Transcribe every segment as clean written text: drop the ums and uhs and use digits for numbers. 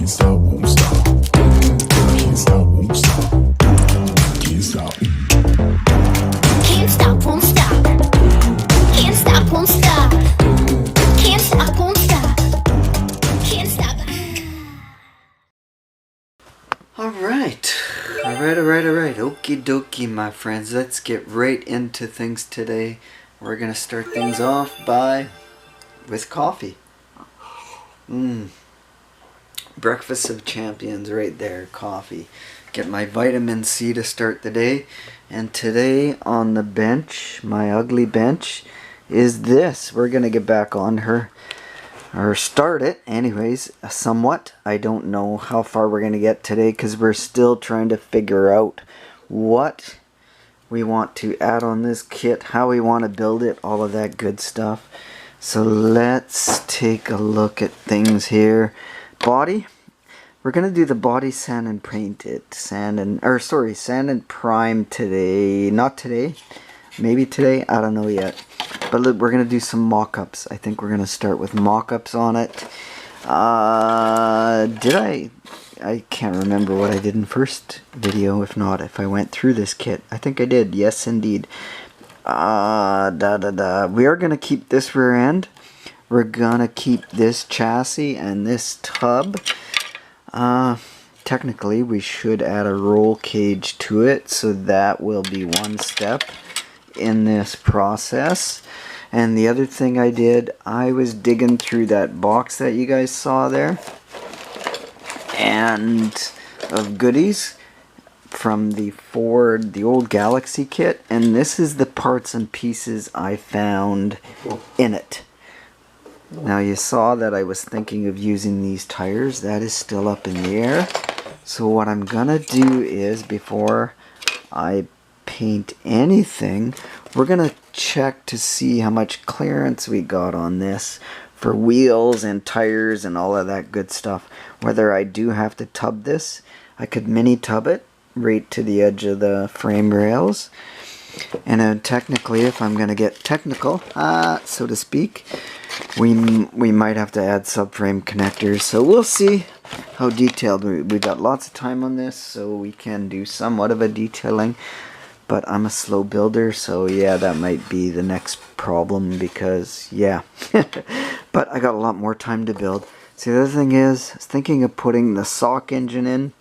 Can't stop, won't stop. Can't stop, won't stop. Can't stop. Can't stop, won't stop. Can't stop, won't stop. Can't stop, won't stop. Can't stop. Alright. Okie dokie, my friends. Let's get right into things today. We're going to start things off with coffee. Breakfast of champions right there, coffee. Get my vitamin C to start the day. And today on the bench, my ugly bench, is this. We're going to get back on her. Or start it anyways, somewhat. I don't know how far we're going to get today because we're still trying to figure out what we want to add on this kit, how we want to build it, all of that good stuff. So let's take a look at things here. Body. We're going to do the body sand and paint it. Sand and prime today. Not today. Maybe today. I don't know yet. But look, we're going to do some mock-ups. I think we're going to start with mock-ups on it. I can't remember what I did in the first video. If not, if I went through this kit. I think I did. Yes, indeed. We are going to keep this rear end. We're going to keep this chassis and this tub. Technically, we should add a roll cage to it. So that will be one step in this process. And the other thing I did, I was digging through that box that you guys saw there and of goodies from the Ford, the old Galaxy kit, and this is the parts and pieces I found in it. Now you saw that I was thinking of using these tires. That is still up in the air. So what I'm gonna do is, before I paint anything, we're gonna check to see how much clearance we got on this for wheels and tires and all of that good stuff. Whether I do have to tub this, I could mini tub it right to the edge of the frame rails. And then technically, if I'm gonna get technical, so to speak, we might have to add subframe connectors. So we'll see how detailed we got. Lots of time on this, so we can do somewhat of a detailing. But I'm a slow builder, so yeah, that might be the next problem because, yeah. But I got a lot more time to build. See, the other thing is, I was thinking of putting the sock engine in,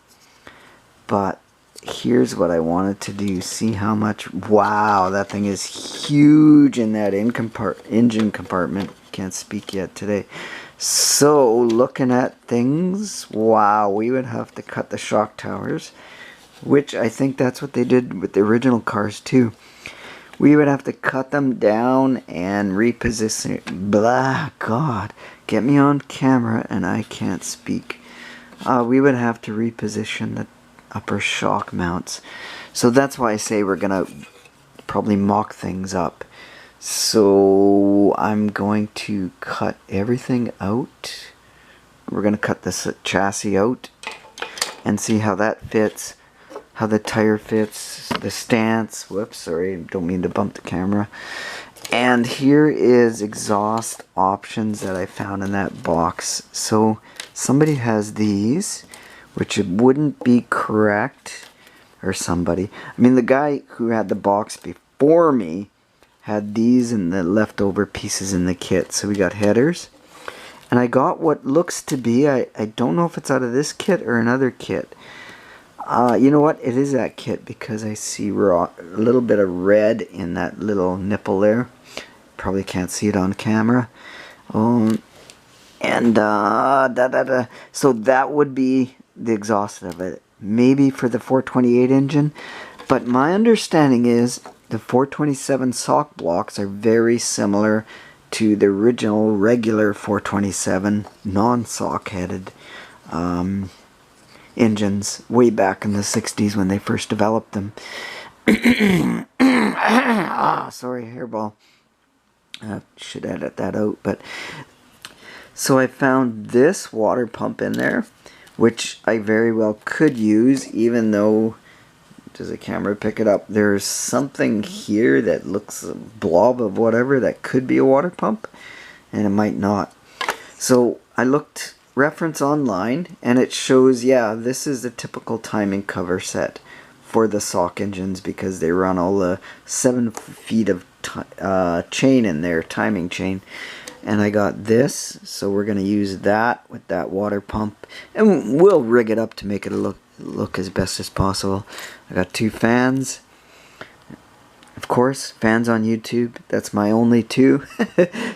but here's what I wanted to do. See how much, wow, that thing is huge in that engine compartment. Can't speak yet today. So, looking at things, wow, we would have to cut the shock towers, which I think that's what they did with the original cars too. We would have to cut them down and reposition. Blah, God, get me on camera and I can't speak. We would have to reposition the upper shock mounts. So that's why I say we're gonna probably mock things up. So I'm going to cut everything out. We're gonna cut this chassis out and see how that fits. How the tire fits, the stance, whoops, sorry, don't mean to bump the camera. And here is exhaust options that I found in that box. So somebody has these, which it wouldn't be correct, or somebody. I mean, the guy who had the box before me had these and the leftover pieces in the kit. So we got headers. And I got what looks to be, I don't know if it's out of this kit or another kit. You know what? It is that kit because I see a little bit of red in that little nipple there. Probably can't see it on camera. So that would be the exhaust of it. Maybe for the 428 engine. But my understanding is the 427 sock blocks are very similar to the original regular 427 non-sock headed engines way back in the 60s when they first developed them. Sorry, hairball. Should edit that out. But so I found this water pump in there, which I very well could use, even though, does the camera pick it up? There's something here that looks a blob of whatever that could be a water pump, and it might not. So I looked reference online, and it shows, yeah, this is a typical timing cover set for the Sock engines because they run all the 7 feet of chain in there, timing chain. And I got this, so we're going to use that with that water pump, and we'll rig it up to make it look as best as possible. I got 2 fans. Of course, fans on YouTube, that's my only 2.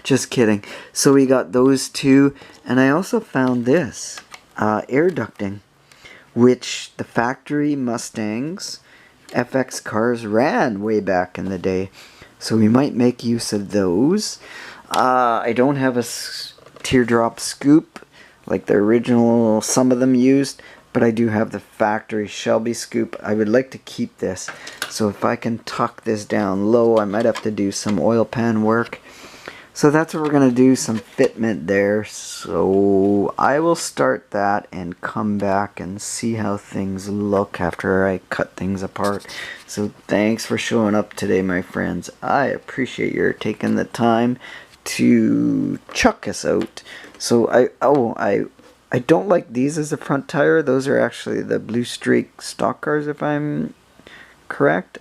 Just kidding. So we got those 2, and I also found this, air ducting, which the factory Mustangs, FX cars ran way back in the day. So we might make use of those. I don't have a teardrop scoop like the original some of them used, but I do have the factory Shelby scoop. I would like to keep this, so if I can tuck this down low, I might have to do some oil pan work. So that's what we're going to do, some fitment there. So I will start that and come back and see how things look after I cut things apart. So thanks for showing up today, my friends. I appreciate your taking the time to chuck us out. So I don't like these as a front tire. Those are actually the Blue Streak stock cars, if I'm correct.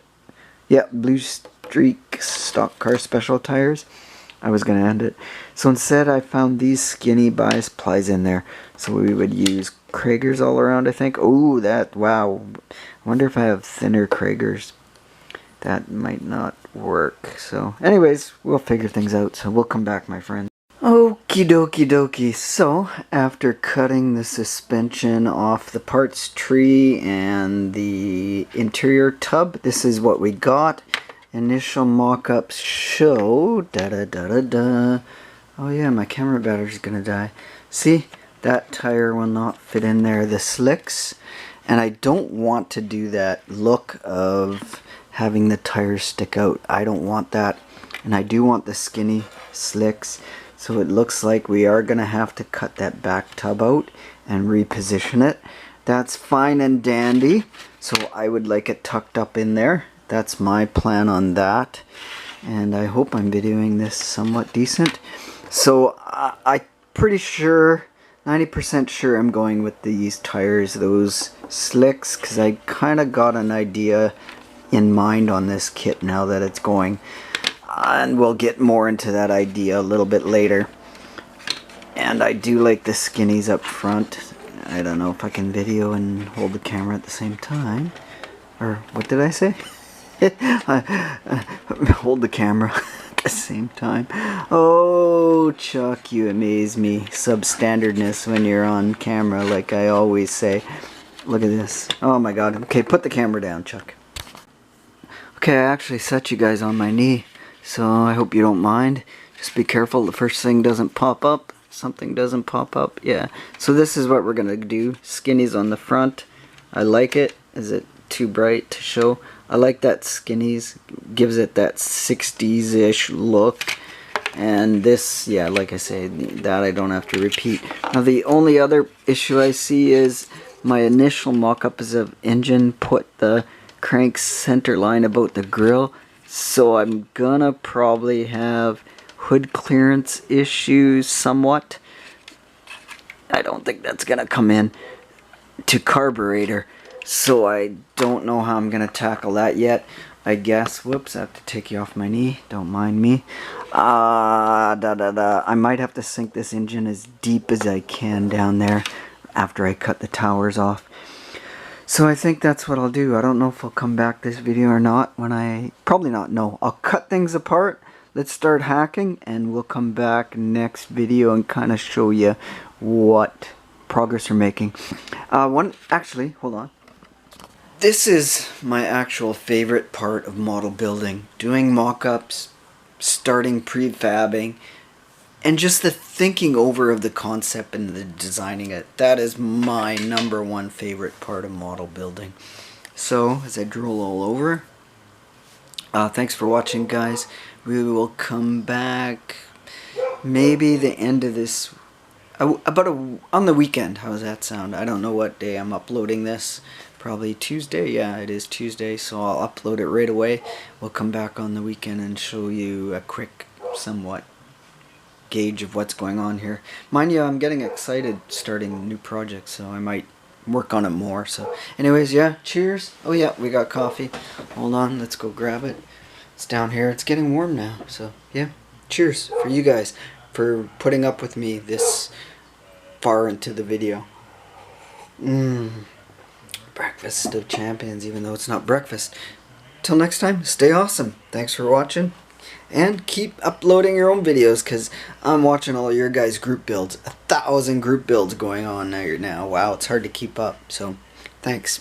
Yeah, Blue Streak stock car special tires. I was going to end it. So instead I found these skinny bias plies in there. So we would use Kragers all around, I think. Oh, that, wow. I wonder if I have thinner Kragers. That might not work. So anyways, we'll figure things out. So we'll come back, my friend. Okie dokie dokie. So after cutting the suspension off the parts tree and the interior tub, this is what we got. Initial mock-ups show oh yeah, my camera battery's gonna die. See, that tire will not fit in there, the slicks, and I don't want to do that look of having the tires stick out. I don't want that, and I do want the skinny slicks. So it looks like we are gonna have to cut that back tub out and reposition it. That's fine and dandy, so I would like it tucked up in there. That's my plan on that, and I hope I'm videoing this somewhat decent. So I'm pretty sure, 90% sure I'm going with these tires, those slicks, because I kind of got an idea in mind on this kit now that it's going, and we'll get more into that idea a little bit later. And I do like the skinnies up front. I don't know if I can video and hold the camera at the same time, or what did I say? Hold the camera at the same time. Oh, Chuck, you amaze me. Substandardness when you're on camera, like I always say. Look at this. Oh my god. Okay, put the camera down, Chuck. Okay, I actually set you guys on my knee, so I hope you don't mind. Just be careful the first thing doesn't pop up. Something doesn't pop up. Yeah. So this is what we're gonna do. Skinnies on the front. I like it. Is it too bright to show? I like that skinnies, gives it that 60s-ish look. And this, yeah, like I say, that I don't have to repeat. Now the only other issue I see is my initial mock-up is of engine put the crank center line about the grill. So I'm gonna probably have hood clearance issues somewhat. I don't think that's gonna come in to carburetor. So I don't know how I'm going to tackle that yet. I guess, whoops, I have to take you off my knee. Don't mind me. I might have to sink this engine as deep as I can down there after I cut the towers off. So I think that's what I'll do. I don't know if I'll come back this video or not. Probably not, no. I'll cut things apart. Let's start hacking and we'll come back next video and kind of show you what progress we're making. Actually, hold on. This is my actual favorite part of model building. Doing mock-ups, starting prefabbing, and just the thinking over of the concept and the designing it. That is my #1 favorite part of model building. So, as I drool all over, thanks for watching, guys. We will come back maybe the end of this, on the weekend. How does that sound? I don't know what day I'm uploading this. Probably Tuesday. Yeah, it is Tuesday, so I'll upload it right away. We'll come back on the weekend and show you a quick, somewhat gauge of what's going on here. Mind you, I'm getting excited starting new projects, so I might work on it more. So anyways, yeah, cheers. Oh yeah, we got coffee. Hold on, let's go grab it. It's down here. It's getting warm now, so yeah, cheers for you guys for putting up with me this far into the video. Breakfast of champions, even though it's not breakfast. Till next time, stay awesome. Thanks for watching. And keep uploading your own videos, because I'm watching all your guys' group builds. 1,000 group builds going on now. Wow, it's hard to keep up. So, thanks.